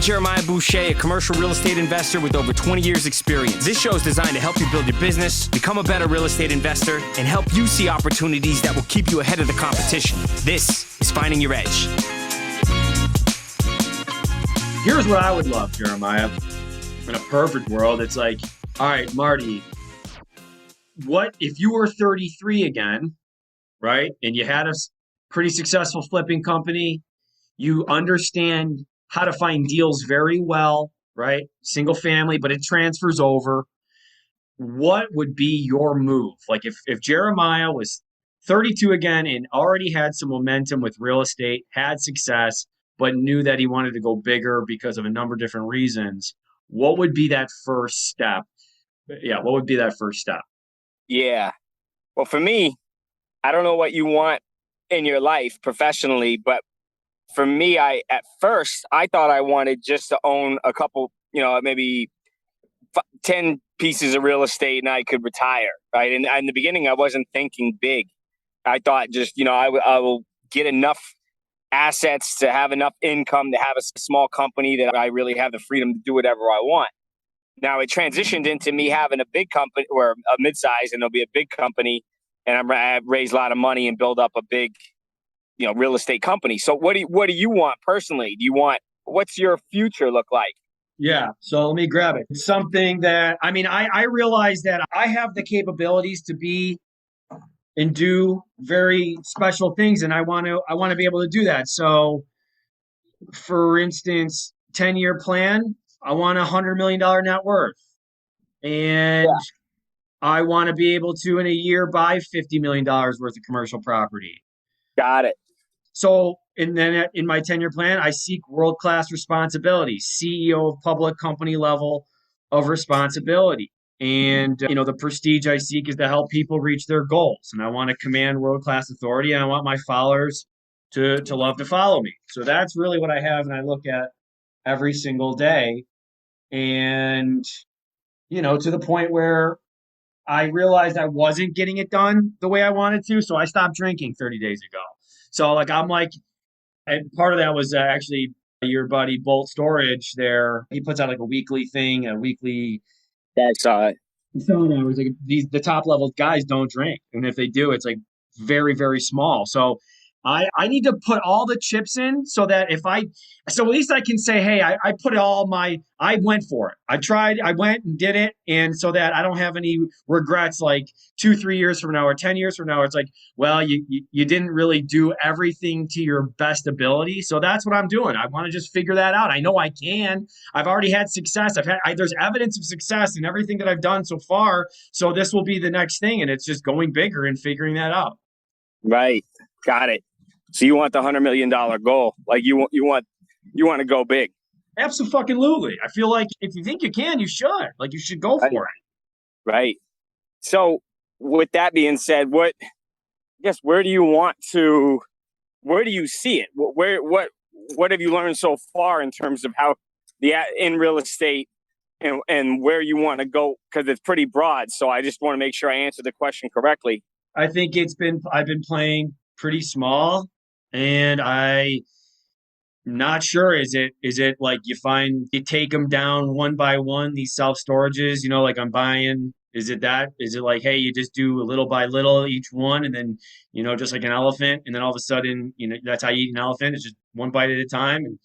Jeremiah Boucher, a commercial real estate investor with over 20 years experience. This show is designed to help you build your business, become a better real estate investor, and help you see opportunities that will keep you ahead of the competition. This is Finding Your Edge. Here's what I would love, Jeremiah. In a perfect world, it's like, all right, Marty, what if you were 33 again, right? And you had a pretty successful flipping company. You understand how to find deals very well, right? Single family, but it transfers over. What would be your move? Like if Jeremiah was 32 again and already had some momentum with real estate, had success, but knew that he wanted to go bigger because of a number of different reasons, what would be that first step? Yeah, what would be that first step? Yeah. Well, for me, I don't know what you want in your life professionally, but for me, at first, I thought I wanted just to own a couple, maybe 10 pieces of real estate and I could retire, right? And in the beginning, I wasn't thinking big. I thought just, I will get enough assets to have enough income to have a small company that I really have the freedom to do whatever I want. Now it transitioned into me having a big company or a mid-size, and it'll be a big company, and I raise a lot of money and build up a big, real estate company. So what do you want personally? What's your future look like? Yeah. So let me grab it. It's something that, I realize that I have the capabilities to be and do very special things. And I want to be able to do that. So for instance, 10-year plan, I want $100 million net worth. And I want to be able to, in a year, buy $50 million worth of commercial property. Got it. So, and then in my 10-year plan, I seek world-class responsibility, CEO of public company level of responsibility. And, the prestige I seek is to help people reach their goals. And I want to command world-class authority, and I want my followers to love to follow me. So that's really what I have, and I look at every single day. And, to the point where I realized I wasn't getting it done the way I wanted to. So I stopped drinking 30 days ago. So and part of that was actually your buddy Bolt Storage there. He puts out like a weekly thing, I saw it. So now it's like the top level guys don't drink. And if they do, it's like very, very small. So I need to put all the chips in so that so at least I can say, hey, I put I went for it. I went and did it. And so that I don't have any regrets like 2-3 years from now or 10 years from now. It's like, well, you didn't really do everything to your best ability. So that's what I'm doing. I want to just figure that out. I know I can. I've already had success. There's evidence of success in everything that I've done so far. So this will be the next thing. And it's just going bigger and figuring that out. Right. Got it. So you want the $100 million goal? Like you want to go big? Absolutely. I feel like if you think you can, you should. Like you should go for it. Right. So with that being said, where do you see it? What have you learned so far in terms of how in real estate and where you want to go? Because it's pretty broad. So I just want to make sure I answer the question correctly. I think I've been playing pretty small. And I'm not sure. Is it like you take them down one by one, these self-storages, like I'm buying, is it like, hey, you just do a little by little each one and then, just like an elephant. And then all of a sudden, that's how you eat an elephant. It's just one bite at a time. And,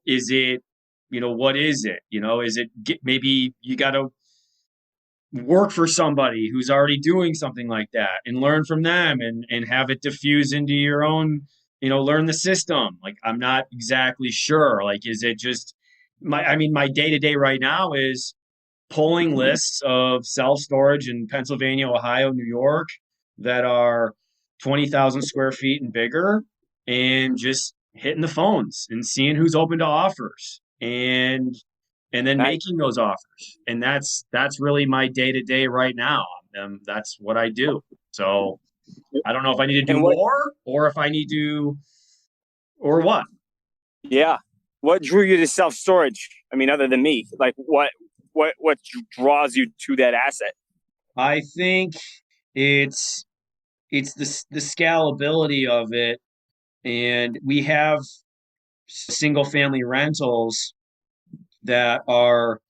is it, what is it? Is it maybe you got to work for somebody who's already doing something like that and learn from them and have it diffuse into your own, learn the system. Like, I'm not exactly sure. Like, is it just my day-to-day right now is pulling lists of self-storage in Pennsylvania, Ohio, New York that are 20,000 square feet and bigger and just hitting the phones and seeing who's open to offers and then making those offers. And that's really my day-to-day right now. That's what I do. So I don't know if I need to do more or if I need to, or what. Yeah. What drew you to self-storage? Other than me, like what draws you to that asset? I think it's the scalability of it. And we have single family rentals that are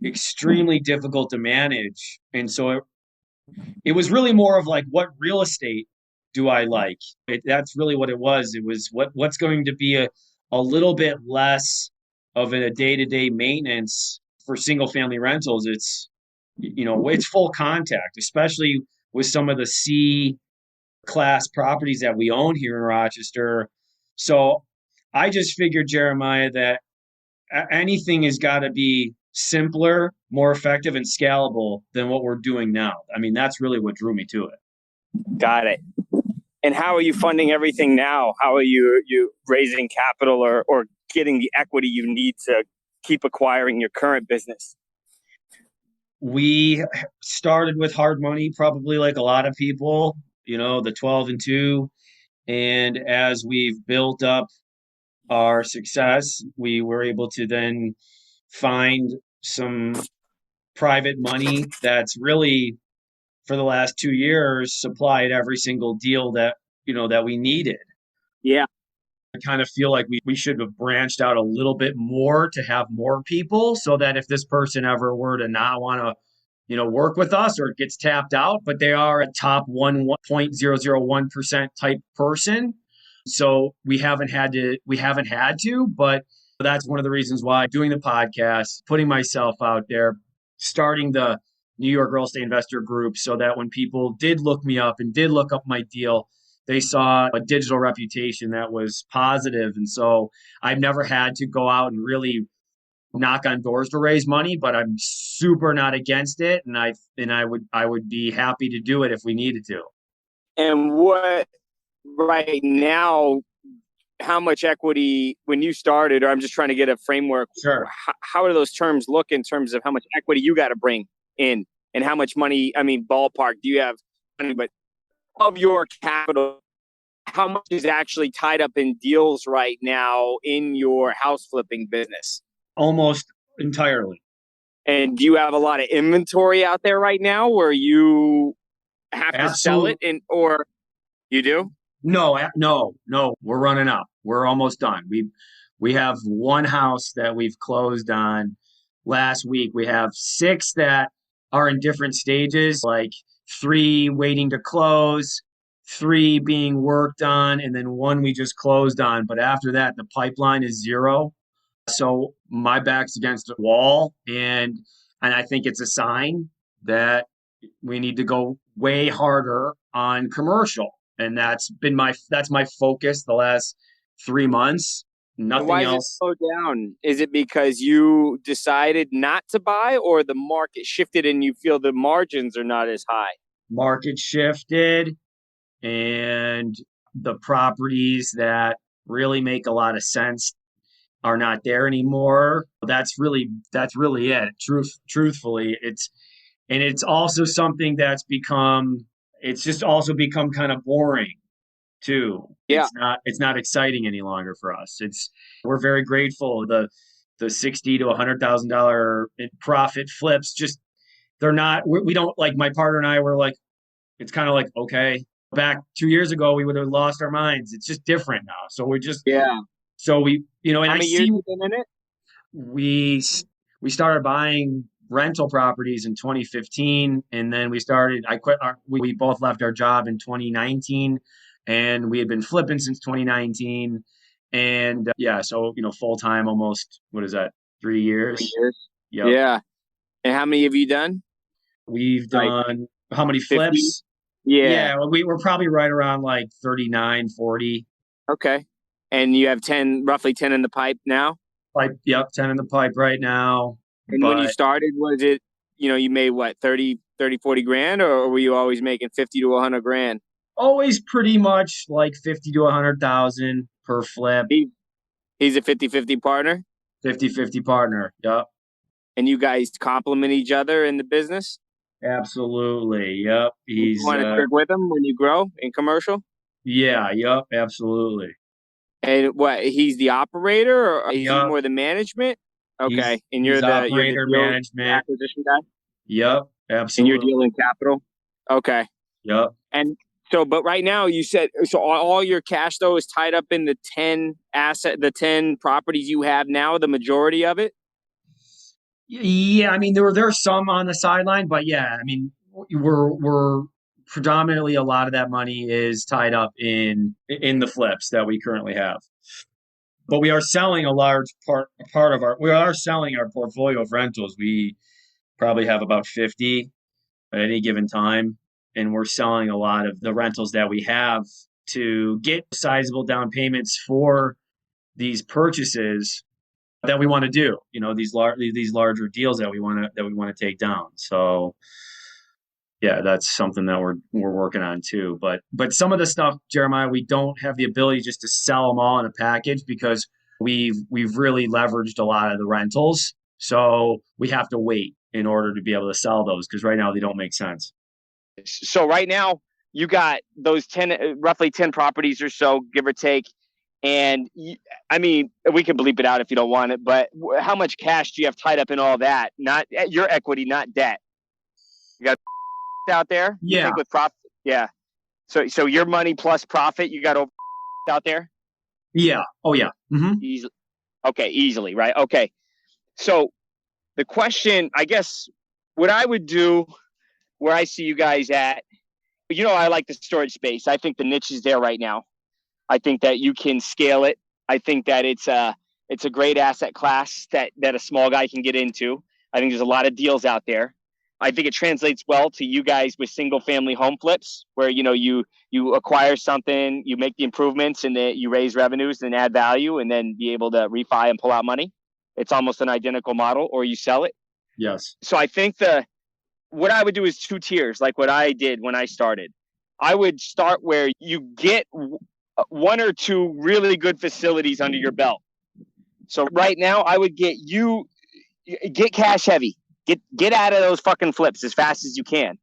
extremely difficult to manage. And so it was really more of like, what real estate do I like? That's really what it was. It was what's going to be a little bit less of a day-to-day maintenance for single family rentals. It's, it's full contact, especially with some of the C class properties that we own here in Rochester. So I just figured, Jeremiah, that anything has got to be simpler, more effective, and scalable than what we're doing now. I mean, that's really what drew me to it. Got it. And how are you funding everything now? How are you raising capital or getting the equity you need to keep acquiring your current business? We started with hard money, probably like a lot of people, the 12 and 2. And as we've built up our success, we were able to then find some private money that's really, for the last 2 years, supplied every single deal that we needed. Yeah. I kind of feel like we should have branched out a little bit more to have more people, so that if this person ever were to not want to work with us, or it gets tapped out, but they are a top 1.001% type person. So we haven't had to, but that's one of the reasons why doing the podcast, putting myself out there, starting the New York Real Estate Investor Group, so that when people did look me up and did look up my deal, they saw a digital reputation that was positive. And so I've never had to go out and really knock on doors to raise money, but I'm super not against it, and I would be happy to do it if we needed to. And what right now, how much equity when you started, or I'm just trying to get a framework. Sure. How do those terms look in terms of how much equity you got to bring in and how much money, I mean, ballpark, do you have money, but of your capital, how much is actually tied up in deals right now in your house flipping business? Almost entirely. And do you have a lot of inventory out there right now where you have to sell it, or you do? No. We're running up. We're almost done. We have one house that we've closed on last week. We have 6 that are in different stages, like 3 waiting to close, 3 being worked on, and then 1 we just closed on. But after that, the pipeline is 0. So my back's against the wall, and I think it's a sign that we need to go way harder on commercial. And that's my focus the last 3 months. Nothing Why else. Is it slow down? Is it because you decided not to buy, or the market shifted and you feel the margins are not as high? Market shifted, and the properties that really make a lot of sense are not there anymore. That's really it. Truthfully, it's also something that's just also become kind of boring too. Yeah. It's not exciting any longer for us. We're very grateful. The $60,000 to $100,000 profit flips, just they're not. We don't, like, my partner and I were like, it's kind of like, okay. Back 2 years ago, we would have lost our minds. It's just different now. So we're just Yeah. So we, and How many years have you been in it? We started buying rental properties in 2015, and then we both left our job in 2019, and we had been flipping since 2019, and so full time, almost, what is that, 3 years? 3 years. Yep. Yeah. And how many have you done? We've done how many 50? flips? Yeah. We were probably right around like 39, 40. Okay. And you have roughly 10 in the pipe now? Pipe, yep, 10 in the pipe right now. And when you started, was it, you made what, 30, 40 grand, or were you always making 50 to 100 grand? Always pretty much like 50 to 100,000 per flip. He's a 50-50 partner? 50-50 partner, yep. And you guys complement each other in the business? Absolutely, yep. You want to trick with him when you grow in commercial? Yeah, yep, absolutely. And what, he's the operator, or is he more the management? Okay. And you're the operator, management, acquisition guy? Yep, absolutely. And you're dealing capital? Okay. Yep. And So, but right now you said, so all your cash though is tied up in the 10 properties you have now, the majority of it? Yeah, I mean there's some on the sideline, but yeah, I mean we're predominantly a lot of that money is tied up in the flips that we currently have. But we are selling a large part of our we are selling our portfolio of rentals. We probably have about 50 at any given time, and we're selling a lot of the rentals that we have to get sizable down payments for these purchases that we want to do. You know, these larger deals that we want to take down. So yeah, that's something that we're working on too. But some of the stuff, Jeremiah, we don't have the ability just to sell them all in a package because we've really leveraged a lot of the rentals. So we have to wait in order to be able to sell those because right now they don't make sense. So right now you got those roughly 10 properties or so, give or take. And I mean, we can bleep it out if you don't want it, but how much cash do you have tied up in all that? Not your equity, not debt. You got out there? Yeah. You think with profit? Yeah. So your money plus profit, you got out there? Yeah. Oh yeah. Mm-hmm. Easily. Okay. Easily. Right. Okay. So the question, I guess, what I would do where I see you guys at, I like the storage space. I think the niche is there right now. I think that you can scale it. I think that it's a great asset class that a small guy can get into. I think there's a lot of deals out there. I think it translates well to you guys with single family home flips where, you acquire something, you make the improvements and you raise revenues and add value and then be able to refi and pull out money. It's almost an identical model, or you sell it. Yes. So I think what I would do is 2 tiers, like what I did when I started. I would start where you get 1 or 2 really good facilities under your belt. So right now I would get cash heavy. Get out of those fucking flips as fast as you can.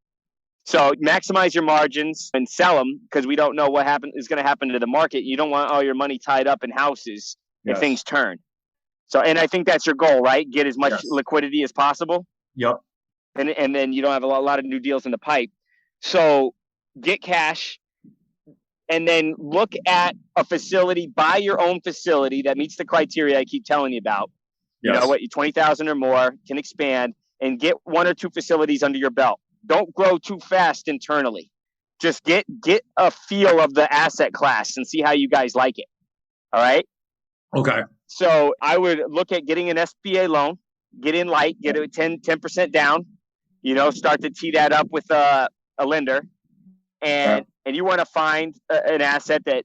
So maximize your margins and sell them because we don't know what is going to happen to the market. You don't want all your money tied up in houses if things turn. So, and I think that's your goal, right? Get as much liquidity as possible. Yep. And then you don't have a lot of new deals in the pipe. So get cash and then look at a facility, buy your own facility that meets the criteria I keep telling you about. Yes. You know what, you 20,000 or more can expand and get 1 or 2 facilities under your belt. Don't grow too fast internally. Just get a feel of the asset class and see how you guys like it. All right. Okay. So I would look at getting an SBA loan, get in light, get it 10% down, start to tee that up with a lender. And you want to find an asset that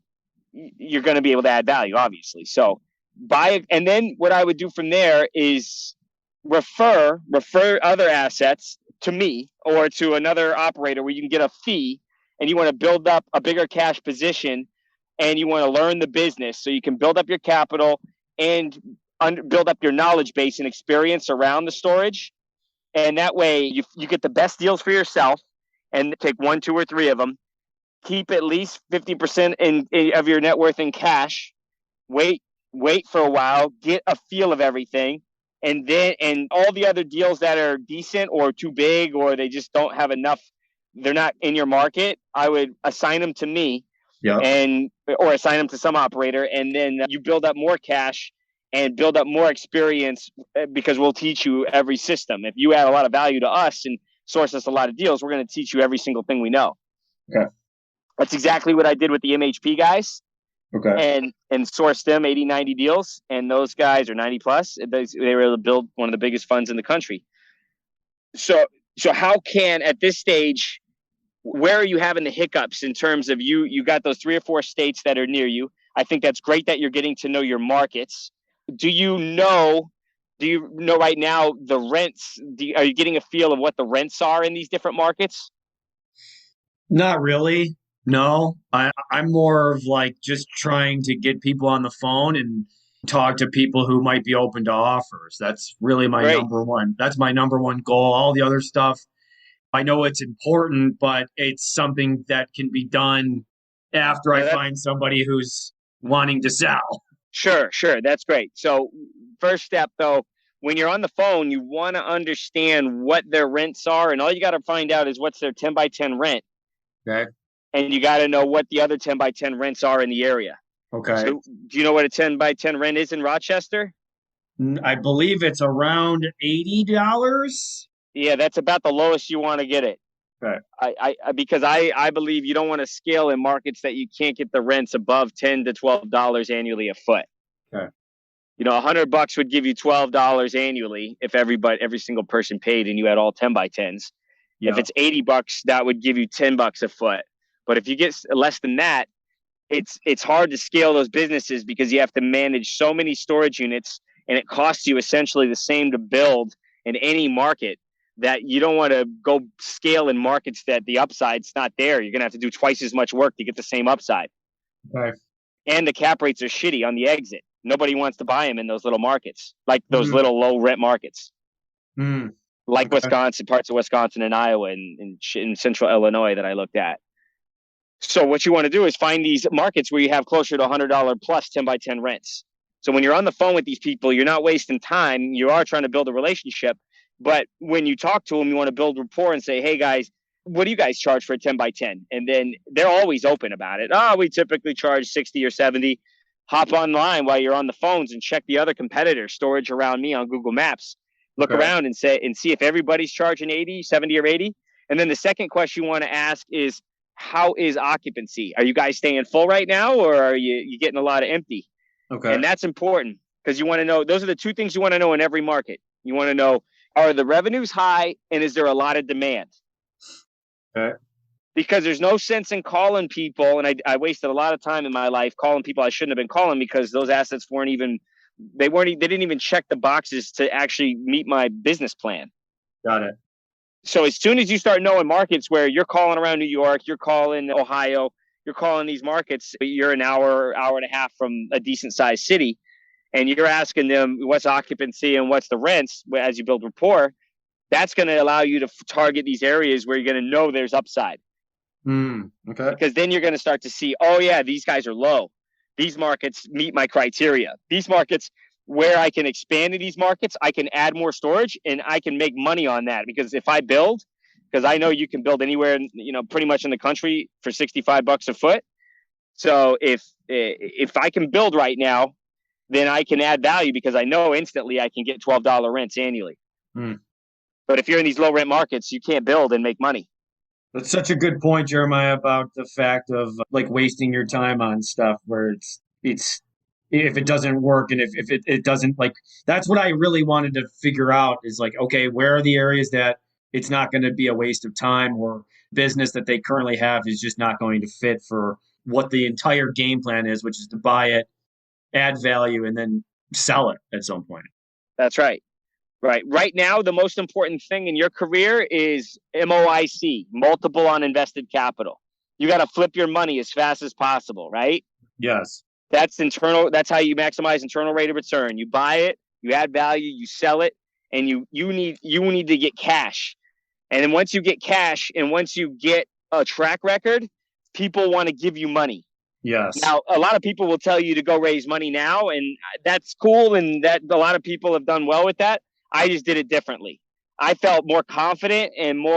you're going to be able to add value, obviously. So buy it. And then what I would do from there is refer other assets to me or to another operator where you can get a fee and you want to build up a bigger cash position and you want to learn the business so you can build up your capital and build up your knowledge base and experience around the storage. And that way you get the best deals for yourself and take 1, 2, or 3 of them. Keep at least 50% of your net worth in cash. Wait for a while, get a feel of everything. And all the other deals that are decent or too big or they just don't have enough, they're not in your market, I would assign them to me or assign them to some operator. And then you build up more cash and build up more experience because we'll teach you every system. If you add a lot of value to us and source us a lot of deals, we're going to teach you every single thing we know. Okay. That's exactly what I did with the MHP guys. Okay. And sourced them 80, 90 deals. And those guys are 90 plus. They were able to build one of the biggest funds in the country. So how can, at this stage, where are you having the hiccups in terms of you got those 3 or 4 states that are near you? I think that's great that you're getting to know your markets. Do you know right now the rents? Are you getting a feel of what the rents are in these different markets? Not really. No, I'm more of like just trying to get people on the phone and talk to people who might be open to offers. That's really my number one. That's my number one goal. All the other stuff, I know it's important, but it's something that can be done after I find somebody who's wanting to sell. Sure. That's great. So first step though, when you're on the phone, you want to understand what their rents are. And all you got to find out is what's their 10 by 10 rent. Okay. and you got to know what the other 10 by 10 rents are in the area. Okay. So do you know what a 10 by 10 rent is in Rochester? I believe it's around $80. Yeah, that's about the lowest you want to get it. Okay. Because I believe you don't want to scale in markets that you can't get the rents above $10 to $12 annually a foot. Okay. $100 would give you $12 annually if every single person paid and you had all 10 by 10s. Yeah. If it's $80, that would give you $10 a foot. But if you get less than that, it's hard to scale those businesses because you have to manage so many storage units, and it costs you essentially the same to build in any market, that you don't want to go scale in markets that the upside's not there. You're going to have to do twice as much work to get the same upside. Okay. And the cap rates are shitty on the exit. Nobody wants to buy them in those little markets, like those little low rent markets, like Wisconsin, parts of Wisconsin and Iowa and in central Illinois that I looked at. So what you want to do is find these markets where you have closer to $100 plus 10 by 10 rents. So when you're on the phone with these people, you're not wasting time. You are trying to build a relationship. But when you talk to them, you want to build rapport and say, hey, guys, what do you guys charge for a 10 by 10? And then they're always open about it. Oh, we typically charge 60 or 70. Hop online while you're on the phones and check the other competitors' storage around me on Google Maps. Look around and see if everybody's charging 80, 70 or 80. And then the second question you want to ask is, how is occupancy? Are you guys staying full right now, or are you getting a lot of empty? Okay. And that's important because you want to know, those are the two things you want to know in every market. You want to know, are the revenues high and is there a lot of demand? Okay. Because there's no sense in calling people. And I wasted a lot of time in my life calling people I shouldn't have been calling because those assets they didn't even check the boxes to actually meet my business plan. Got it. So as soon as you start knowing markets where you're calling around New York, you're calling Ohio, you're calling these markets, you're an hour and a half from a decent sized city, and you're asking them what's occupancy and what's the rents as you build rapport, that's going to allow you to target these areas where you're going to know there's upside. Okay. Because then you're going to start to see, oh yeah, these guys are low. These markets meet my criteria. These markets where I can expand in these markets, I can add more storage and I can make money on that. Because if I build, because I know you can build anywhere, pretty much in the country for $65 a foot. So if I can build right now, then I can add value because I know instantly I can get $12 rents annually. But if you're in these low rent markets, you can't build and make money. That's such a good point, Jeremiah, about the fact of like wasting your time on stuff where it's if it doesn't work and if it doesn't, like, that's what I really wanted to figure out is like, okay, where are the areas that it's not going to be a waste of time, or business that they currently have is just not going to fit for what the entire game plan is, which is to buy it, add value, and then sell it at some point. That's right. Right. Right now, the most important thing in your career is MOIC, multiple on invested capital. You got to flip your money as fast as possible, right? Yes. That's internal. That's how you maximize internal rate of return. You buy it, you add value, you sell it, and you need to get cash. And then once you get cash and once you get a track record, people want to give you money. Yes. Now, a lot of people will tell you to go raise money now, and that's cool, and that a lot of people have done well with that. I just did it differently. I felt more confident and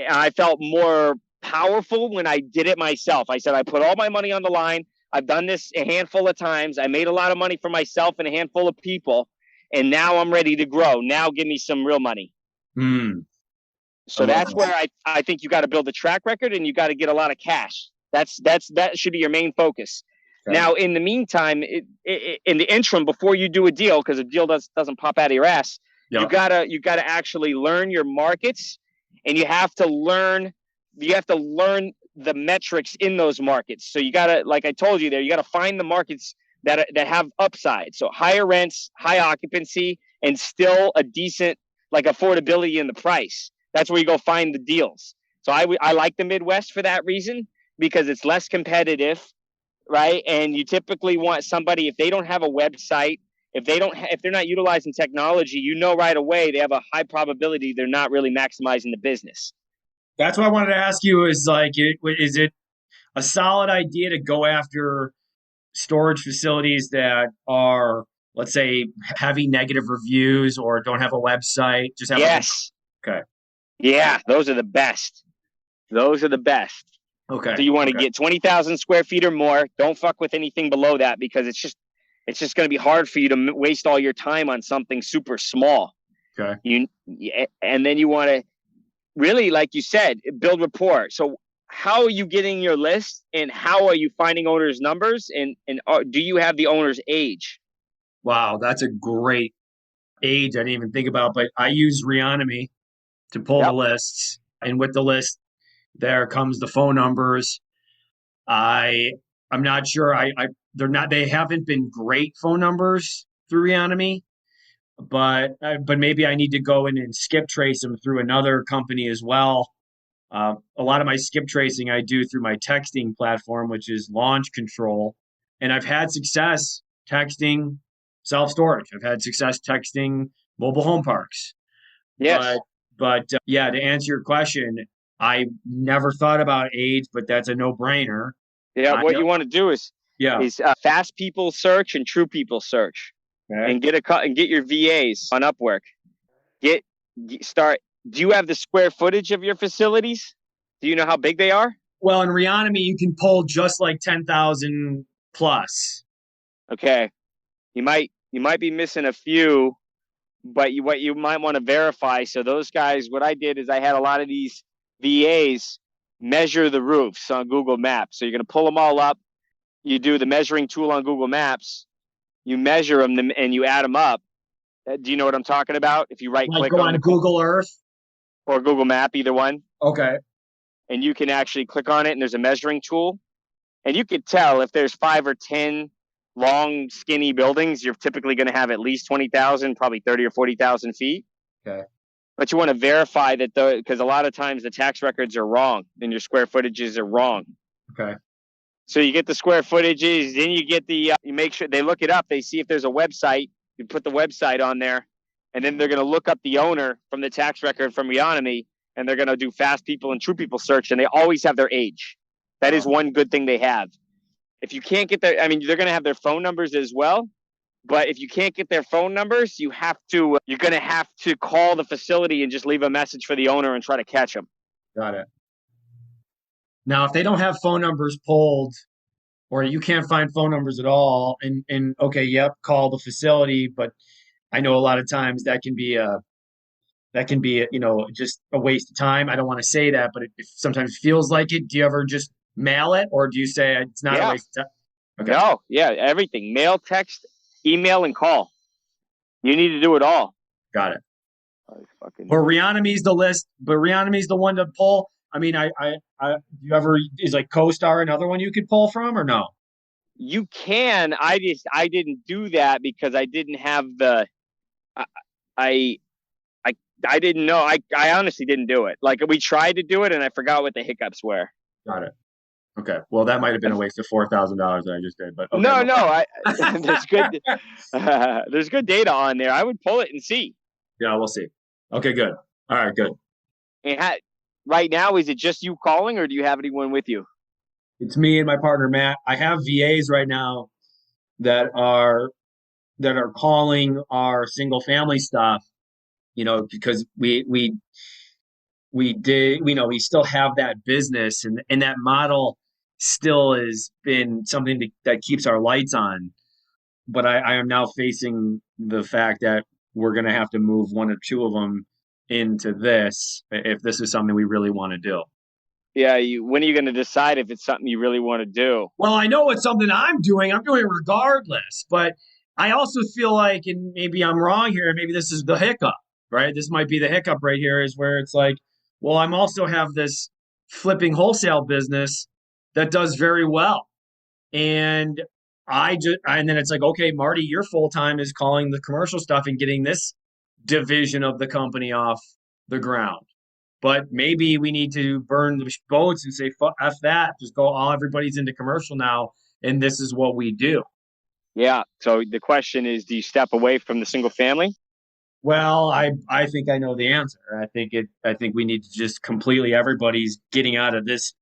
I felt more powerful when I did it myself. I said, I put all my money on the line. I've done this a handful of times. I made a lot of money for myself and a handful of people, and now I'm ready to grow. Now give me some real money. So that's where I think you got to build a track record and you got to get a lot of cash. That should be your main focus. Okay. Now, in the meantime, in the interim, before you do a deal, because a deal doesn't pop out of your ass, you gotta actually learn your markets, and you have to learn the metrics in those markets. So you gotta, like I told you there, you gotta find the markets that have upside. So higher rents, high occupancy, and still a decent like affordability in the price. That's where you go find the deals. So I like the Midwest for that reason, because it's less competitive. Right. And you typically want somebody, if they don't have a website, if they're not utilizing technology, right away they have a high probability they're not really maximizing the business. That's what I wanted to ask you is like, is it a solid idea to go after storage facilities that are, let's say, heavy negative reviews or don't have a website? Yes. Okay. Yeah. Those are the best. Okay. So you want to get 20,000 square feet or more. Don't fuck with anything below that, because it's just going to be hard for you to waste all your time on something super small. Okay. And then you want to really, like you said, build rapport. So how are you getting your list, and how are you finding owners' numbers, and do you have the owner's age? Wow, that's a great age. I didn't even think about, but I use Reonomy to pull the Yep. lists, and with the list, there comes the phone numbers. I'm not sure. They haven't been great phone numbers through Reonomy, but maybe I need to go in and skip trace them through another company as well. A lot of my skip tracing I do through my texting platform, which is Launch Control, and I've had success texting self storage. I've had success texting mobile home parks. Yes. But yeah, to answer your question, I never thought about age, but that's a no brainer. Yeah. I What know. you want to do is Yeah. fast people search and true people search, Okay. and get your VAs on Upwork. Start. Do you have the square footage of your facilities? Do you know how big they are? Well, in Reonomy, you can pull just like 10,000 plus. Okay. You might be missing a few, but what you might want to verify. So those guys, what I did is I had a lot of these VAs measure the roofs on Google Maps. So you're going to pull them all up. You do the measuring tool on Google Maps. You measure them and you add them up. Do you know what I'm talking about? If you right Like click go on on Google Earth. or Google Map, either one, Okay. and you can actually click on it, and there's a measuring tool, and you could tell if there's 5 or 10 long, skinny buildings, you're typically going to have at least 20,000, probably 30 or 40,000 feet. Okay. But you want to verify that, because a lot of times the tax records are wrong and your square footages are wrong. Okay. So you get the square footages, then you get you make sure they look it up. They see if there's a website. You put the website on there, and then they're going to look up the owner from the tax record from Reonomy, and they're going to do fast people and true people search, and they always have their age. That is one good thing they have. If you can't get they're going to have their phone numbers as well. But if you can't get their phone numbers, you're going to have to call the facility and just leave a message for the owner and try to catch them. Got it. Now, if they don't have phone numbers pulled, or you can't find phone numbers at all, and okay, yep, call the facility, but I know a lot of times that can be just a waste of time. I don't want to say that, but it sometimes feels like it. Do you ever just mail it, or do you say it's not a waste of time? Okay. No, yeah, everything. Mail, text, email, and call. You need to do it all. Got it. Or Reonomy's the list, but Reonomy's the one to pull. I mean, is like CoStar another one you could pull from, or no? You can. I didn't do that because I didn't have I didn't know. I honestly didn't do it. Like, we tried to do it and I forgot what the hiccups were. Got it. Okay. Well, that might have been a waste of $4,000 that I just did, but okay. No. There's good data on there. I would pull it and see. Yeah, we'll see. Okay, good. All right, good. And right now, is it just you calling, or do you have anyone with you? It's me and my partner Matt. I have VAs right now that are calling our single family stuff, because we still have that business, and that model still has been something that keeps our lights on. But I am now facing the fact that we're going to have to move one or two of them into this if this is something we really want to do. Yeah, when are you going to decide if it's something you really want to do? Well, I know it's something I'm doing regardless, but I also feel like, and maybe I'm wrong here, maybe this is the hiccup, right? This might be the hiccup right here, is where it's like, well, I'm also have this flipping wholesale business that does very well. And and then it's like, okay, Marty, your full time is calling the commercial stuff and getting this division of the company off the ground. But maybe we need to burn the boats and say, F that, just go, everybody's into commercial now, and this is what we do. Yeah. So the question is, do you step away from the single family? Well, I think I know the answer. I think we need to just completely, everybody's getting out of this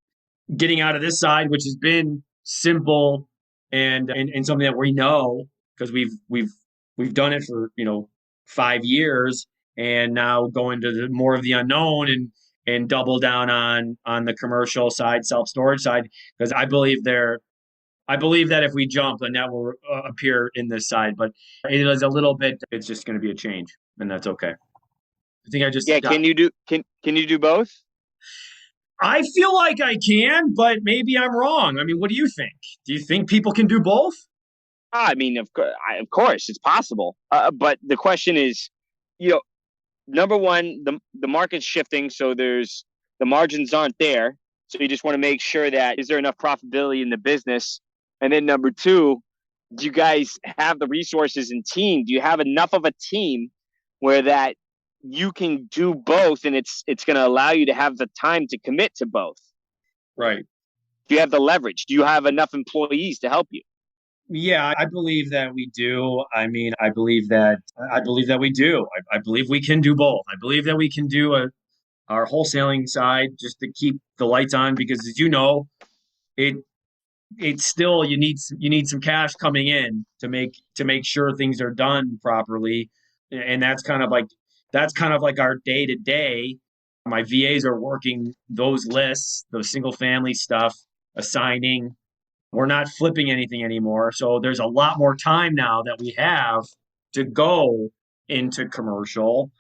side, which has been simple and something that we know because we've done it for 5 years, and now going to more of the unknown, and double down on the commercial side, self-storage side, because I believe that if we jump, then that will appear in this side. But it is a little bit. It's just going to be a change, and that's okay. I think I just Yeah, can you do both? I feel like I can, but maybe I'm wrong. I mean, what do you think? Do you think people can do both? I mean, of course, it's possible. But the question is, you know, number one, the market's shifting, so the margins aren't there. So you just want to make sure that is there enough profitability in the business, and then number two, do you guys have the resources and team? Do you have enough of a team where that you can do both, and it's going to allow you to have the time to commit to both? Right. Do you have the leverage? Do you have enough employees to help you? Yeah, I believe that we do. I mean, I believe that we do. I believe we can do both. I believe that we can do our wholesaling side just to keep the lights on because, as you know, it it's still you need some cash coming in to make sure things are done properly, and that's kind of like our day to day. My VAs are working those lists, those single family stuff, assigning. We're not flipping anything anymore, so there's a lot more time now that we have to go into commercial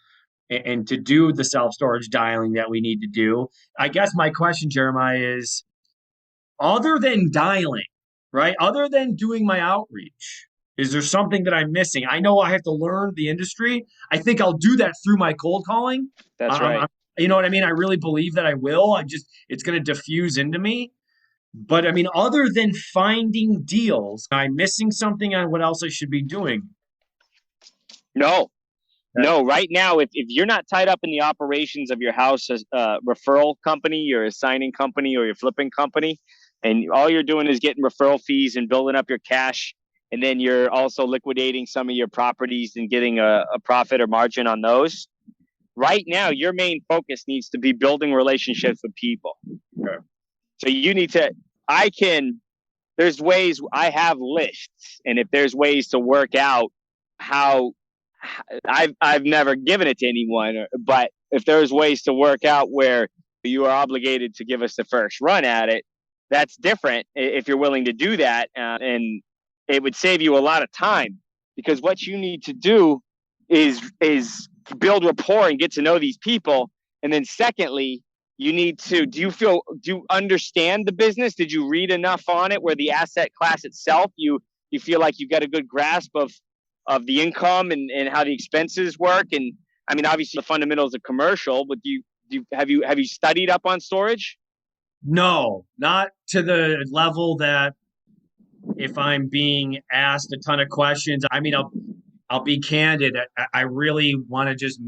and to do the self storage dialing that we need to do. I guess my question, Jeremiah, is other than dialing, right? Other than doing my outreach, is there something that I'm missing? I know I have to learn the industry. I think I'll do that through my cold calling. That's right. You know what I mean? I really believe that I will. It's going to diffuse into me. But I mean, other than finding deals, I'm missing something on what else I should be doing. No. Right now, if you're not tied up in the operations of your house as a referral company, your assigning company, or your flipping company, and all you're doing is getting referral fees and building up your cash, and then you're also liquidating some of your properties and getting a profit or margin on those. Right now, your main focus needs to be building relationships with people. Okay. So you need to, there's ways, I have lists, and if there's ways to work out how, I've never given it to anyone, but if there's ways to work out where you are obligated to give us the first run at it, that's different if you're willing to do that. And it would save you a lot of time, because what you need to do is build rapport and get to know these people. And then secondly, you need to, do you understand the business? Did you read enough on it where the asset class itself, you feel like you've got a good grasp of the income and how the expenses work? And I mean, obviously the fundamentals of commercial, but have you studied up on storage? No, not to the level that if I'm being asked a ton of questions, I mean, I'll be candid. I really want to just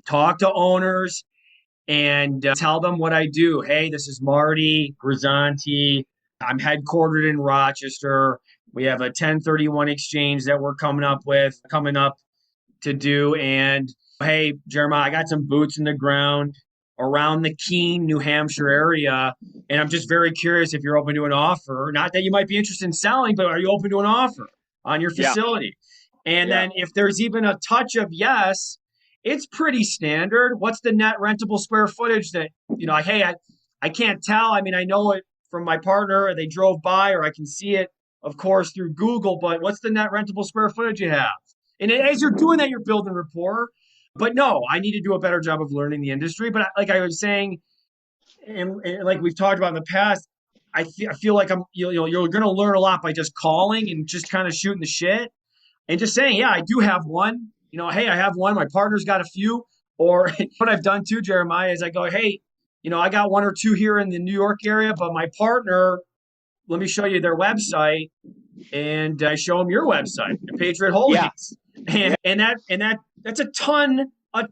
talk to owners and tell them what I do. Hey, this is Marty Grizzanti. I'm headquartered in Rochester. We have a 1031 exchange that we're coming up to do. And hey, Jeremiah, I got some boots in the ground around the Keene, New Hampshire area. And I'm just very curious if you're open to an offer. Not that you might be interested in selling, but are you open to an offer on your facility? Yeah. And then if there's even a touch of yes, it's pretty standard. What's the net rentable square footage that, hey, I can't tell. I mean, I know it from my partner, or they drove by, or I can see it, of course, through Google, but what's the net rentable square footage you have? And as you're doing that, you're building rapport. But no, I need to do a better job of learning the industry. But like I was saying, and like we've talked about in the past, I feel like you're going to learn a lot by just calling and just kind of shooting the shit and just saying, yeah, I do have one. Hey, I have one. My partner's got a few. Or what I've done too, Jeremiah, is I go, hey, I got one or two here in the New York area, but my partner, let me show you their website. And I show them your website, the Patriot Holdings. Yeah. And that's a ton of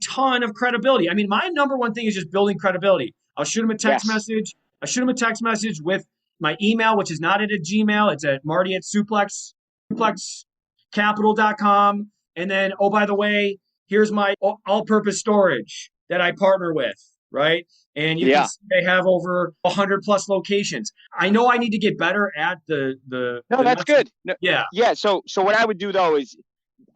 credibility. I mean, my number one thing is just building credibility. I'll shoot them a text message. I shoot them a text message with my email, which is not at a Gmail. It's at Marty at suplexcapital.com. And then, oh, by the way, here's my all-purpose storage that I partner with, right? And you can see they have over 100 plus locations. I know I need to get better at the No, that's good. No, yeah. Yeah. So what I would do though is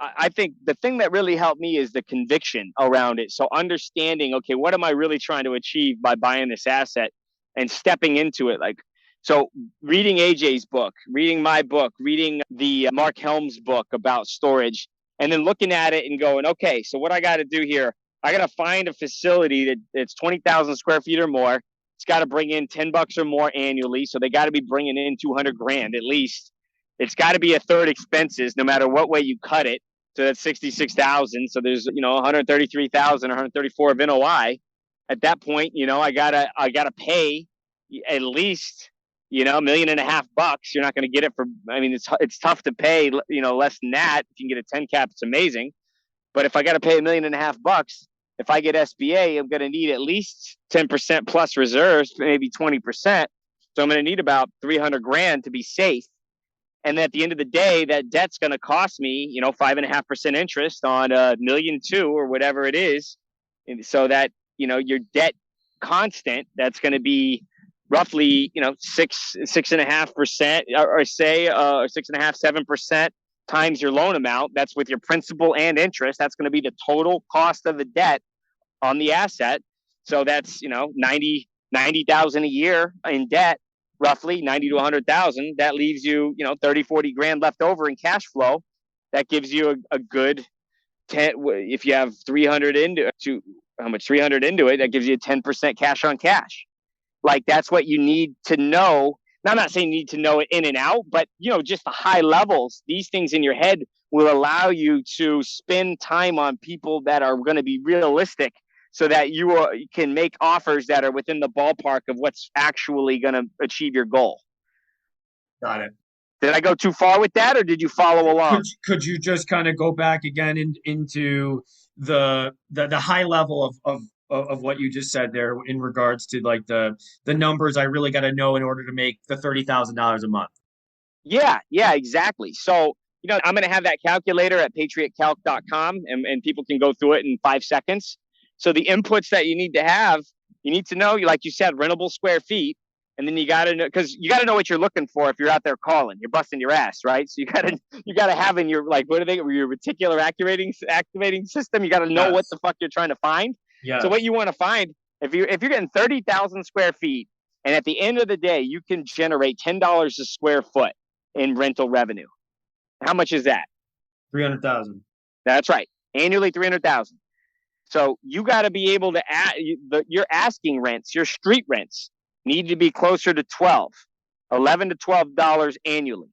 I think the thing that really helped me is the conviction around it. So understanding, okay, what am I really trying to achieve by buying this asset and stepping into it? Like, so reading AJ's book, reading my book, reading the Mark Helm's book about storage, and then looking at it and going, okay, so what I got to do here, I got to find a facility that's 20,000 square feet or more. It's got to bring in $10 or more annually. So they got to be bringing in 200 grand at least. It's got to be a third expenses, no matter what way you cut it. So that's 66,000. So there's, 133,000 or 134 of NOI. At that point, I gotta pay at least, $1.5 million. You're not going to get it for, it's tough to pay, less than that. If you can get a 10 cap, it's amazing. But if I got to pay $1.5 million, if I get SBA, I'm going to need at least 10% plus reserves, maybe 20%. So I'm going to need about 300 grand to be safe. And at the end of the day, that debt's going to cost me, 5.5% interest on $1.2 million or whatever it is. And so that, your debt constant, that's going to be roughly, 6.5% or say 6.5, 7% times your loan amount. That's with your principal and interest. That's going to be the total cost of the debt on the asset. So that's, 90,000 a year in debt. Roughly 90 to 100,000. That leaves you, 30, 40 grand left over in cash flow. That gives you a good 10. If you have 300 into it, that gives you a 10% cash on cash. Like that's what you need to know. Now, I'm not saying you need to know it in and out, but just the high levels, these things in your head will allow you to spend time on people that are going to be realistic, so that you can make offers that are within the ballpark of what's actually going to achieve your goal. Got it. Did I go too far with that, or did you follow along? Could you just kind of go back again into the high level of what you just said there in regards to like the numbers I really got to know in order to make the $30,000 a month? Yeah, exactly. So, I'm going to have that calculator at patriotcalc.com and people can go through it in 5 seconds. So the inputs that you need to know, like you said, rentable square feet. And then you got to know, because you got to know what you're looking for if you're out there calling. You're busting your ass, right? So you got to have in your, like, what are they, your reticular activating system. You got to know what the fuck you're trying to find. Yeah. So what you want to find, if you're getting 30,000 square feet, and at the end of the day, you can generate $10 a square foot in rental revenue. How much is that? 300,000. That's right. Annually, 300,000. So you got to be able to your asking rents, your street rents need to be closer to $11 to $12 annually.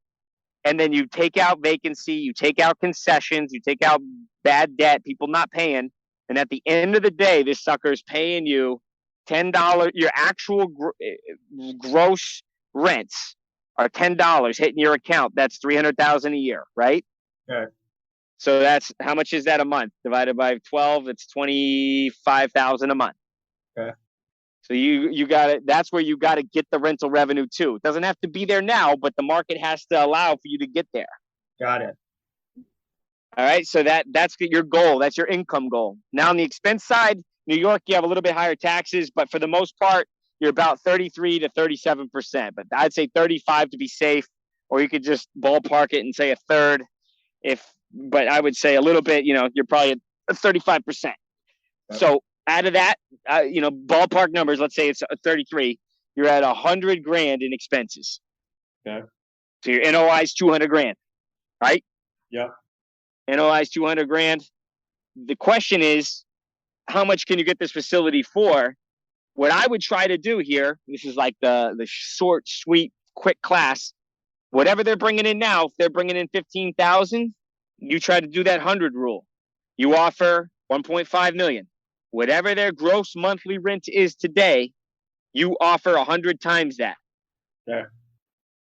And then you take out vacancy, you take out concessions, you take out bad debt, people not paying. And at the end of the day, this sucker is paying you $10. Your actual gross rents are $10 hitting your account. That's 300,000 a year, right? Okay. So that's, how much is that a month? Divided by 12, it's 25,000 a month. Okay. So you got it. That's where you got to get the rental revenue too. It doesn't have to be there now, but the market has to allow for you to get there. Got it. All right. So that's your goal. That's your income goal. Now on the expense side, New York, you have a little bit higher taxes, but for the most part, you're about 33 to 37%. But I'd say 35 to be safe, or you could just ballpark it and say a third. But I would say a little bit, you're probably at 35%. Okay. So out of that, ballpark numbers, let's say it's 33, you're at 100 grand in expenses. Okay. So your NOI is 200 grand, right? Yeah. NOI is 200 grand. The question is, how much can you get this facility for? What I would try to do here, this is like the short, sweet, quick class. Whatever they're bringing in now, if they're bringing in 15,000, you try to do that 100 rule. You offer 1.5 million. Whatever their gross monthly rent is today, you offer 100 times that. Yeah.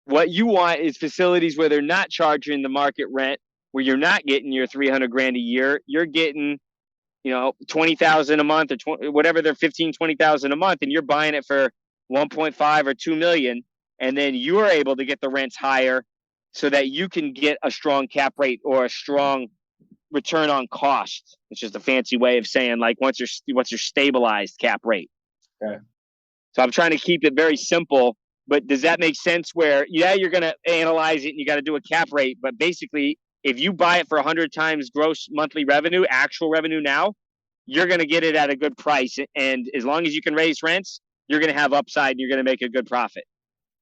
What you want is facilities where they're not charging the market rent, where you're not getting your 300 grand a year. You're getting, 20,000 a month or whatever they're 15, 20,000 a month, and you're buying it for 1.5 or 2 million. And then you're able to get the rents higher so that you can get a strong cap rate or a strong return on cost, which is the fancy way of saying like what's your stabilized cap rate. Okay. So I'm trying to keep it very simple, but does that make sense where, you're going to analyze it and you got to do a cap rate, but basically if you buy it for 100 times gross monthly revenue, actual revenue now, you're going to get it at a good price. And as long as you can raise rents, you're going to have upside and you're going to make a good profit.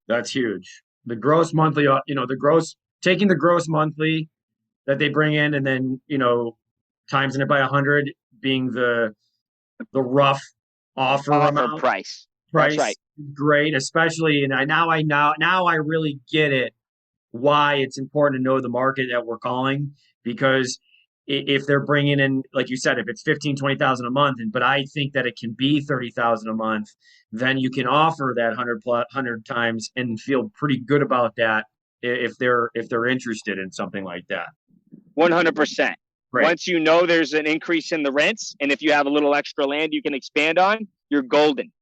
That's huge. The gross monthly, taking the gross monthly that they bring in and then, timesing it by 100 being the rough offer amount. Price. That's right. Great, especially, and now I really get it why it's important to know the market that we're calling, because if they're bringing in, like you said, if it's 15, 20,000 a month, but I think that it can be 30,000 a month, then you can offer that 100 times and feel pretty good about that if they're interested in something like that. 100%. Right. Once you know there's an increase in the rents, and if you have a little extra land you can expand on, you're golden.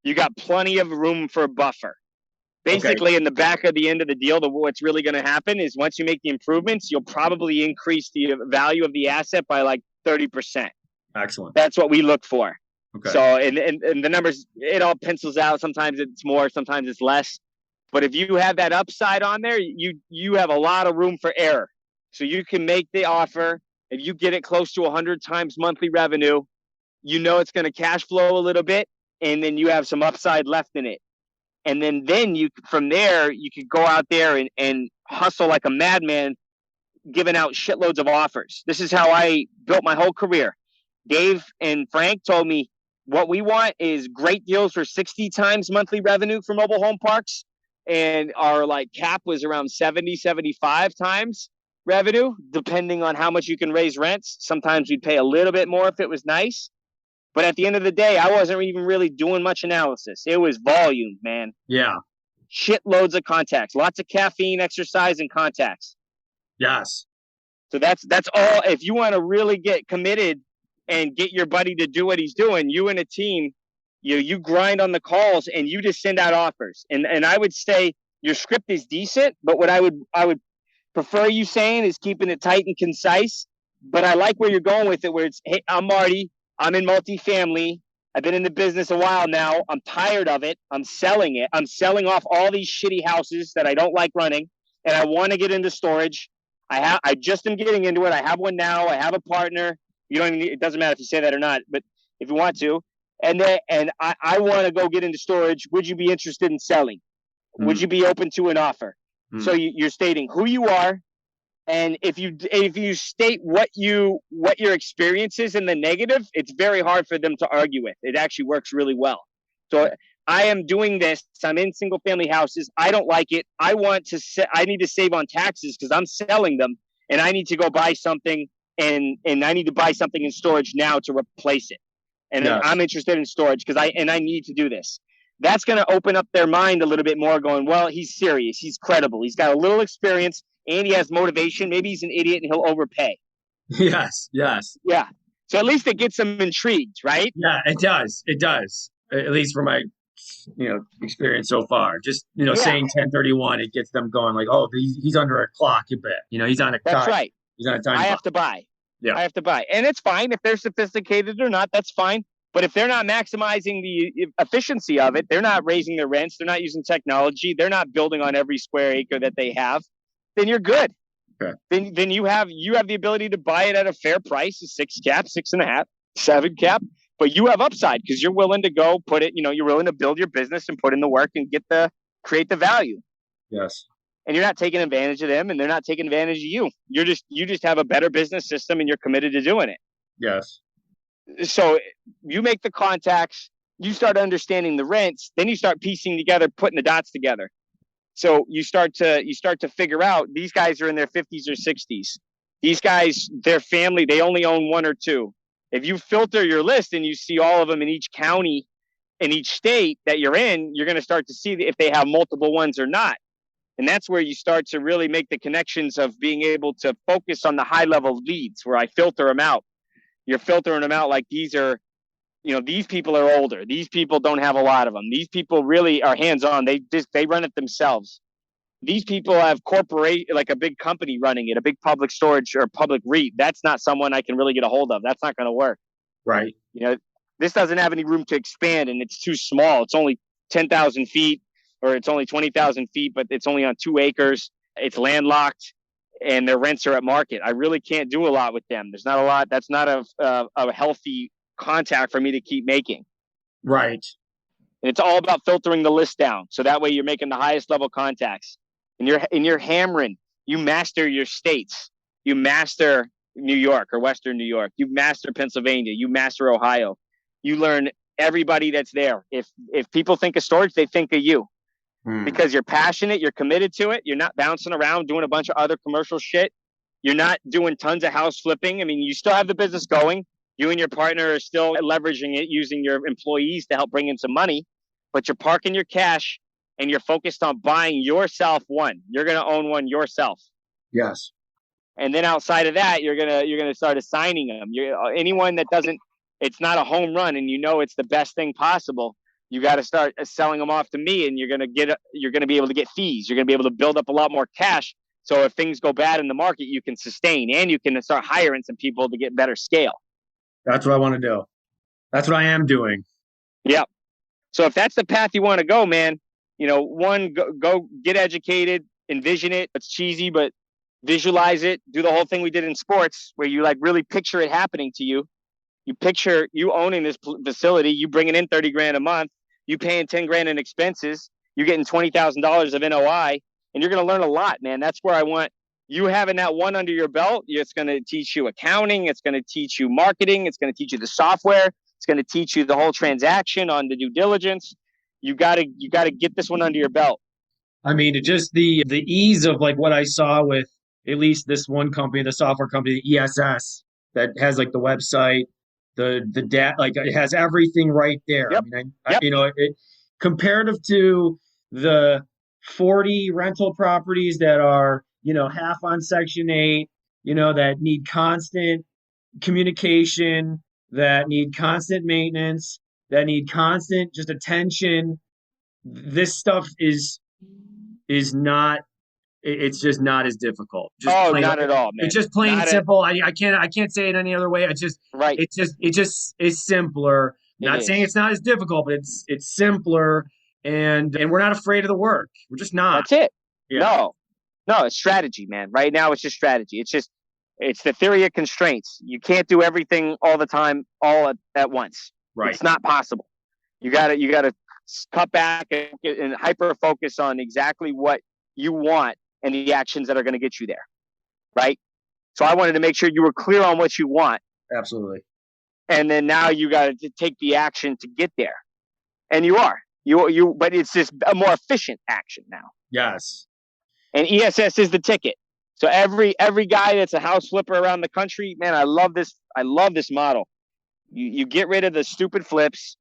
You got plenty of room for a buffer. Basically, in the back of the end of the deal, what's really going to happen is once you make the improvements, you'll probably increase the value of the asset by like 30%. Excellent. That's what we look for. Okay. So, and the numbers, it all pencils out. Sometimes it's more, sometimes it's less. But if you have that upside on there, you have a lot of room for error. So you can make the offer. If you get it close to 100 times monthly revenue, it's going to cash flow a little bit, and then you have some upside left in it. And then you from there, you could go out there and hustle like a madman, giving out shitloads of offers. This is how I built my whole career. Dave and Frank told me what we want is great deals for 60 times monthly revenue for mobile home parks. And our cap was around 70, 75 times revenue, depending on how much you can raise rents. Sometimes we'd pay a little bit more if it was nice. But at the end of the day, I wasn't even really doing much analysis. It was volume, man. Yeah. Shitloads of contacts, lots of caffeine, exercise, and contacts. Yes. So that's all. If you want to really get committed and get your buddy to do what he's doing, you and a team, you grind on the calls and you just send out offers. And I would say your script is decent, but what I would prefer you saying is keeping it tight and concise. But I like where you're going with it, where it's, hey, I'm Marty. I'm in multifamily. I've been in the business a while now. I'm tired of it. I'm selling it. I'm selling off all these shitty houses that I don't like running, and I want to get into storage. I just am getting into it. I have one now. I have a partner. It doesn't matter if you say that or not, but if you want to, and I want to go get into storage. Would you be interested in selling? Would you be open to an offer? So you're stating who you are. And if you state what your experience is in the negative, it's very hard for them to argue with. It actually works really well. So I am doing this. I'm in single family houses. I don't like it. I need to save on taxes because I'm selling them, and I need to go buy something, and I need to buy something in storage now to replace it. And yes. I'm interested in storage because I need to do this. That's going to open up their mind a little bit more, going, well, he's serious. He's credible. He's got a little experience. And he has motivation. Maybe he's an idiot and he'll overpay. Yes. Yeah. So at least it gets them intrigued, right? Yeah, it does. It does. At least from my, experience so far. Just, saying 1031, it gets them going like, oh, he's under a clock, you bet. He's on a That's time. Right. He's on a time. I have to buy. Yeah. I have to buy. And it's fine. If they're sophisticated or not, that's fine. But if they're not maximizing the efficiency of it, they're not raising their rents, they're not using technology, they're not building on every square acre that they have, then you're good. Okay. Then you have the ability to buy it at a fair price, a 6 cap, 6.5, 7 cap, but you have upside because you're willing to go put it, you're willing to build your business and put in the work and create the value. Yes. And you're not taking advantage of them and they're not taking advantage of you. You just have a better business system and you're committed to doing it. Yes. So you make the contacts, you start understanding the rents, then you start piecing together, putting the dots together. So you start to figure out these guys are in their 50s or 60s. These guys, their family, they only own 1 or 2. If you filter your list and you see all of them in each county, in each state that you're in, you're going to start to see if they have multiple ones or not. And that's where you start to really make the connections of being able to focus on the high level leads where I filter them out. You're filtering them out like these are, these people are older. These people don't have a lot of them. These people really are hands-on. They run it themselves. These people have like a big company running it, a big public storage or public REIT. That's not someone I can really get a hold of. That's not going to work. Right. This doesn't have any room to expand and it's too small. It's only 10,000 feet or it's only 20,000 feet, but it's only on 2 acres. It's landlocked. and their rents are at market. I really can't do a lot with them. There's not a lot. That's not a healthy contact for me to keep making. Right. And it's all about filtering the list down. So that way you're making the highest level contacts, and you're hammering. You master your states. You master New York or Western New York. You master Pennsylvania. You master Ohio. You learn everybody that's there. If people think of storage, they think of you. Because you're passionate, you're committed to it. You're not bouncing around doing a bunch of other commercial shit. You're not doing tons of house flipping. I mean, you still have the business going. You and your partner are still leveraging it, using your employees to help bring in some money, but you're parking your cash and you're focused on buying yourself one. You're going to own one yourself. Yes. And then outside of that, you're gonna start assigning them. Anyone that doesn't, it's not a home run, and you know it's the best thing possible. You got to start selling them off to me, and you're gonna be able to get fees. You're gonna be able to build up a lot more cash. So if things go bad in the market, you can sustain, and you can start hiring some people to get better scale. That's what I want to do. That's what I am doing. Yep. So if that's the path you want to go, man, one, go get educated, envision it. It's cheesy, but visualize it. Do the whole thing we did in sports, where you like really picture it happening to you. You picture you owning this facility, you bringing in 30 grand a month, you paying 10 grand in expenses, you're getting $20,000 of NOI, and you're going to learn a lot, man. That's where I want you having that one under your belt. It's going to teach you accounting. It's going to teach you marketing. It's going to teach you the software. It's going to teach you the whole transaction on the due diligence. You got to get this one under your belt. I mean, just the ease of like what I saw with at least this one company, the software company, ESS, that has like the website, the data, like it has everything right there. Yep. I mean, comparative to the 40 rental properties that are, half on Section 8, that need constant communication, that need constant maintenance, that need constant just attention. This stuff is not. It's just not as difficult. Not at all, man. It's just plain simple. I can't say it any other way. It's just right. It's just simpler. Not saying it's not as difficult, but it's simpler, and we're not afraid of the work. We're just not. That's it. Yeah. No, it's strategy, man. Right now, it's just strategy. It's the theory of constraints. You can't do everything all the time, all at once. Right. It's not possible. You gotta cut back and hyper focus on exactly what you want and the actions that are going to get you there. Right. So I wanted to make sure you were clear on what you want. Absolutely. And then now you got to take the action to get there. And you are. But it's just a more efficient action now. Yes. And ESS is the ticket. So every guy that's a house flipper around the country, man, I love this model. You get rid of the stupid flips.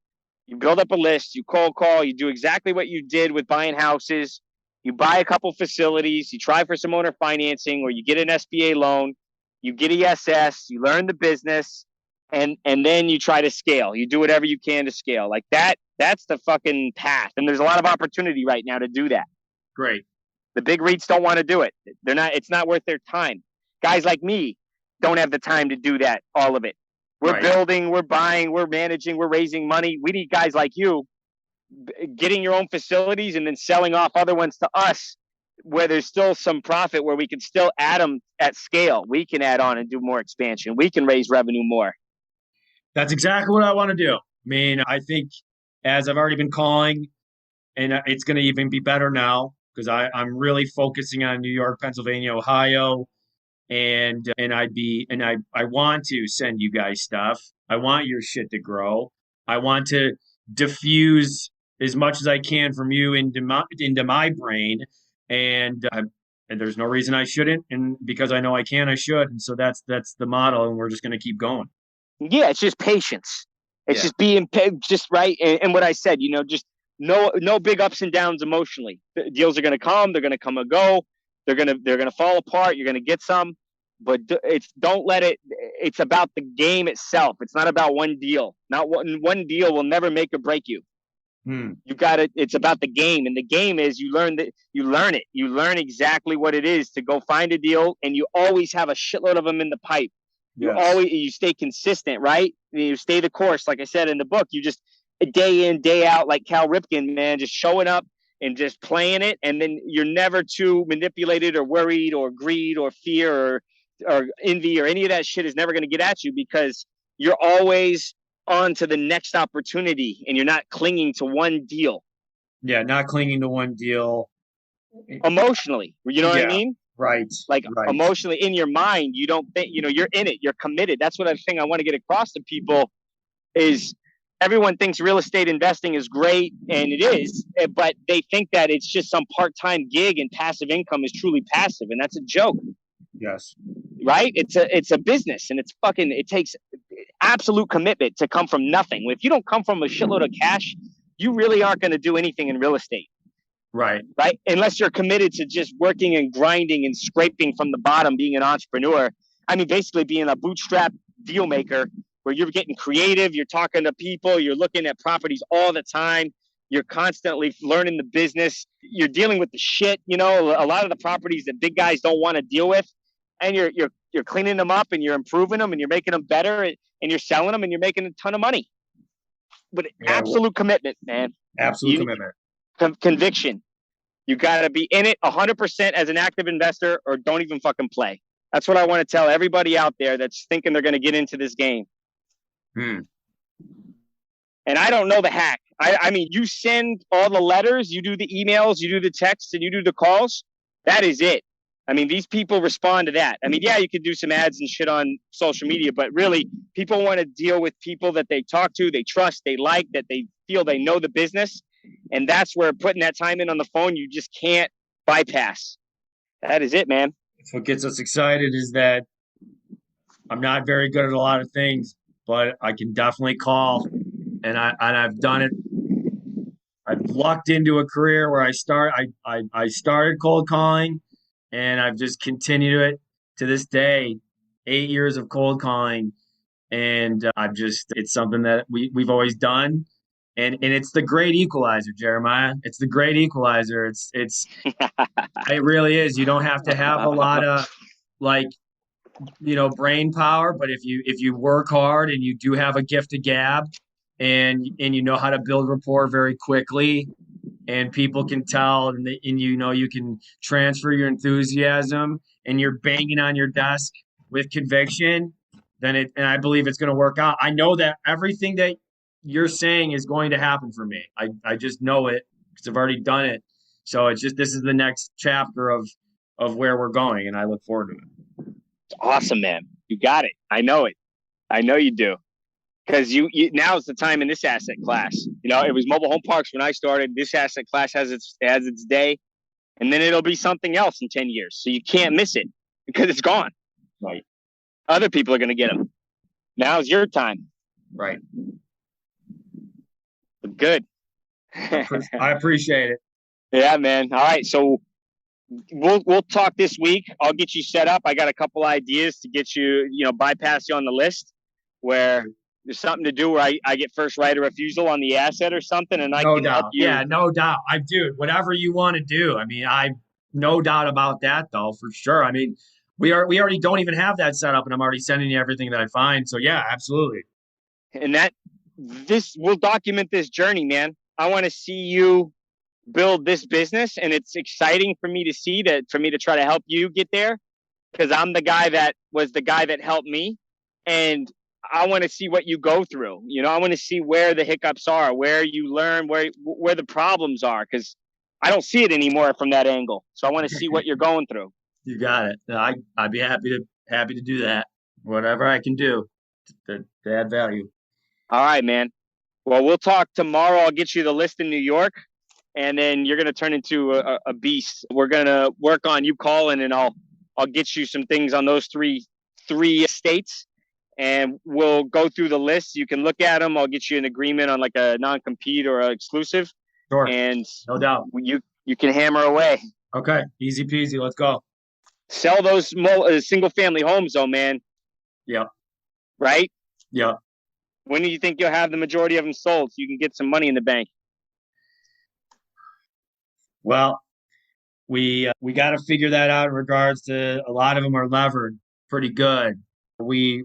You build up a list. You cold call. You do exactly what you did with buying houses. You buy a couple facilities. You try for some owner financing, or you get an SBA loan. You get ESS. You learn the business, and then you try to scale. You do whatever you can to scale. Like that. That's the fucking path. And there's a lot of opportunity right now to do that. Great. The big REITs don't want to do it. It's not worth their time. Guys like me don't have the time to do that, all of it. We're building, we're buying, we're managing, we're raising money. We need guys like you getting your own facilities and then selling off other ones to us, where there's still some profit, where we can still add them at scale. We can add on and do more expansion. We can raise revenue more. That's exactly what I want to do. I mean, I think, as I've already been calling, and it's going to even be better now, because I'm really focusing on New York, Pennsylvania, Ohio, and I want to send you guys stuff. I want your shit to grow. I want to diffuse as much as I can from you into my brain, and there's no reason I shouldn't. And because I know I can, I should. And so that's the model, and we're just going to keep going. Yeah, it's just patience. It's just being just right. And what I said, just no big ups and downs emotionally. The deals are going to come. They're going to come and go. They're going to fall apart. You're going to get some, but don't let it. It's about the game itself. It's not about one deal. Not one deal will never make or break you. You got it. It's about the game, and the game is you learn it. You learn exactly what it is to go find a deal, and you always have a shitload of them in the pipe. You stay consistent, right? You stay the course. Like I said in the book, you just day in, day out, like Cal Ripken, man, just showing up and just playing it. And then you're never too manipulated or worried or greed or fear or envy or any of that shit is never going to get at you, because you're always on to the next opportunity and you're not clinging to one deal. Yeah, not clinging to one deal. Emotionally, you know what I mean? Right. Like right. Emotionally, in your mind, you don't think, you're in it, you're committed. That's what I think I want to get across to people is everyone thinks real estate investing is great, and it is, but they think that it's just some part-time gig and passive income is truly passive, and that's a joke. Yes. Right? It's a business, and it takes absolute commitment to come from nothing. If you don't come from a shitload of cash, you really aren't going to do anything in real estate. Right. Right. Unless you're committed to just working and grinding and scraping from the bottom, being an entrepreneur. I mean, basically being a bootstrap deal maker where you're getting creative, you're talking to people, you're looking at properties all the time. You're constantly learning the business. You're dealing with the shit, a lot of the properties that big guys don't want to deal with. And you're cleaning them up and you're improving them and you're making them better and you're selling them and you're making a ton of money. But absolute commitment, man. Absolute commitment. Conviction. You got to be in it 100% as an active investor, or don't even fucking play. That's what I want to tell everybody out there that's thinking they're going to get into this game. And I don't know the hack. I mean, you send all the letters, you do the emails, you do the texts, and you do the calls. That is it. I mean, these people respond to that. I mean, yeah, you could do some ads and shit on social media, but really, people want to deal with people that they talk to, they trust, they like, that they feel they know the business. And that's where putting that time in on the phone, you just can't bypass. That is it, man. That's what gets us excited, is that I'm not very good at a lot of things, but I can definitely call, and I've done it. I've lucked into a career where I started cold calling, and I've just continued it to this day. 8 years of cold calling, and it's something that we've always done. And it's the great equalizer, Jeremiah. It's the great equalizer. It really is. You don't have to have a lot of brain power, but if you work hard and you do have a gift of gab, and you know how to build rapport very quickly, and people can tell, and you can transfer your enthusiasm, and you're banging on your desk with conviction, and I believe it's going to work out. I know that everything that you're saying is going to happen for me. I just know it because I've already done it. So this is the next chapter of where we're going, and I look forward to it. It's awesome, man. You got it. I know it. I know you do. Because you now is the time in this asset class. It was mobile home parks when I started. This asset class has its day, and then it'll be something else in 10 years. So you can't miss it because it's gone. Right. Other people are going to get them. Now's your time. Right. Good. I appreciate it. Yeah, man. All right. So we'll talk this week. I'll get you set up. I got a couple ideas to get you, bypass you on the list where there's something to do where I get first right of refusal on the asset or something, and I can help you. Yeah, no doubt. Whatever you want to do. I mean, no doubt about that, though, for sure. I mean, we already don't even have that set up, and I'm already sending you everything that I find. So yeah, absolutely. And we'll document this journey, man. I want to see you build this business, and it's exciting for me to see that, for me to try to help you get there, because I'm the guy that was the guy that helped me, and I want to see what you go through. I want to see where the hiccups are, where you learn, where the problems are, because I don't see it anymore from that angle. So I want to see what you're going through. You got it. I'd be happy to do that. Whatever I can do to add value. All right, man. Well, we'll talk tomorrow. I'll get you the list in New York, and then you're going to turn into a beast. We're going to work on you calling, and I'll get you some things on those three states, and we'll go through the list. You can look at them. I'll get you an agreement on like a non-compete or an exclusive. Sure. And no doubt. You can hammer away. Okay. Easy peasy. Let's go. Sell those single family homes though, man. Yep. Right? Yep. When do you think you'll have the majority of them sold so you can get some money in the bank? Well, we got to figure that out in regards to, a lot of them are levered pretty good. We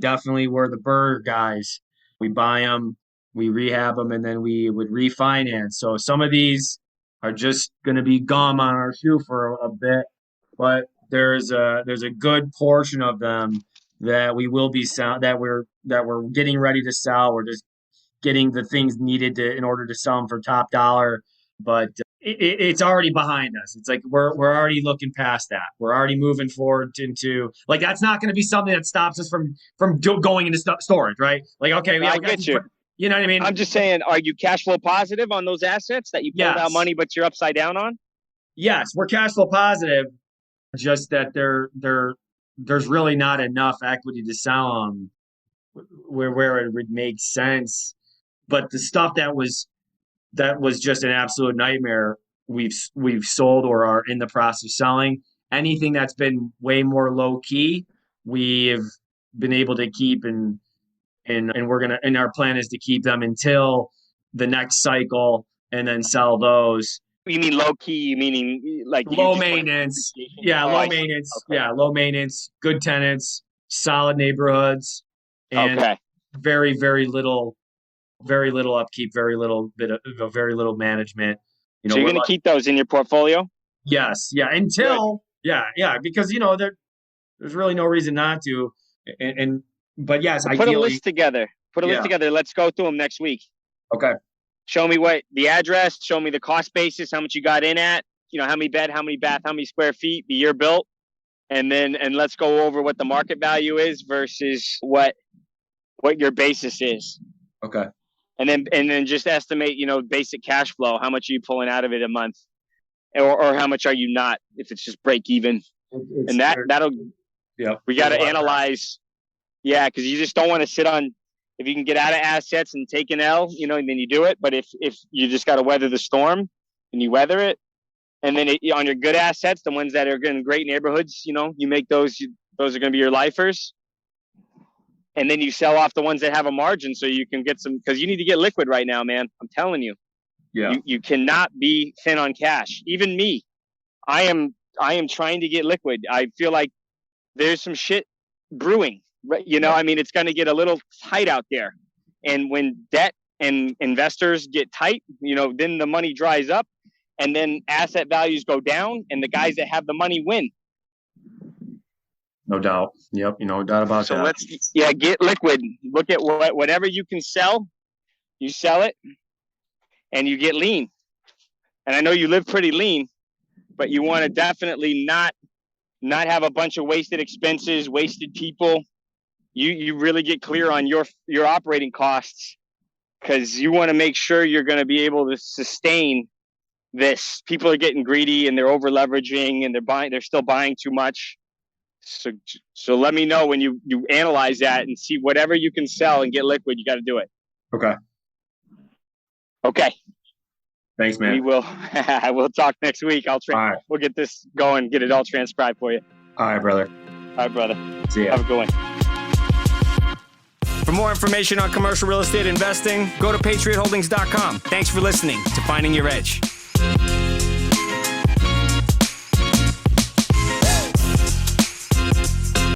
definitely were the burr guys. We buy them, we rehab them, and then we would refinance. So some of these are just going to be gum on our shoe for a bit, but there's a good portion of them that we will be that we're getting ready to sell. We're just getting the things needed in order to sell them for top dollar, but it's already behind us. It's like we're already looking past that. We're already moving forward into like that's not going to be something that stops us from going into storage, right? Like okay, I get you. You know what I mean? I'm just saying, are you cash flow positive on those assets that you pulled out money, but you're upside down on? Yes, we're cash flow positive. Just that there's really not enough equity to sell them where it would make sense. But the stuff that was just an absolute nightmare, we've sold or are in the process of selling. Anything that's been way more low key, we've been able to keep and our plan is to keep them until the next cycle and then sell those. You mean low key, meaning like low maintenance? Yeah, low maintenance. Okay. Yeah, low maintenance, good tenants, solid neighborhoods, and very, very little upkeep, very little management. So you're going to keep those in your portfolio? Yes. Yeah. Until because there's really no reason not to. But yes, put a list together. Let's go through them next week. Okay. Show me what the address, show me the cost basis, how much you got in at, how many bed, how many bath, how many square feet, the year built. And let's go over what the market value is versus what your basis is. Okay. And then just estimate, basic cash flow. How much are you pulling out of it a month? Or how much are you not if it's just break even? We got to analyze. Yeah, because you just don't want to sit on, if you can get out of assets and take an L, and then you do it. But if you just got to weather the storm and you weather it, and then on your good assets, the ones that are in great neighborhoods, you make those are going to be your lifers. And then you sell off the ones that have a margin so you can get some, because you need to get liquid right now, man. I'm telling you. Yeah. You cannot be thin on cash. Even me, I am trying to get liquid. I feel like there's some shit brewing. It's going to get a little tight out there. And when debt and investors get tight, then the money dries up and then asset values go down and the guys that have the money win. No doubt. Yep. No doubt about that. So let's get liquid. Look at whatever you can sell, you sell it and you get lean. And I know you live pretty lean, but you want to definitely not have a bunch of wasted expenses, wasted people. You really get clear on your operating costs because you want to make sure you're going to be able to sustain this. People are getting greedy and they're over leveraging and they're still buying too much. So let me know when you analyze that and see whatever you can sell and get liquid, you got to do it. Okay. Thanks, man. We will. We'll talk next week. We'll get this going, get it all transcribed for you. All right, brother. See ya. Have a good one. For more information on commercial real estate investing, go to patriotholdings.com. Thanks for listening to Finding Your Edge.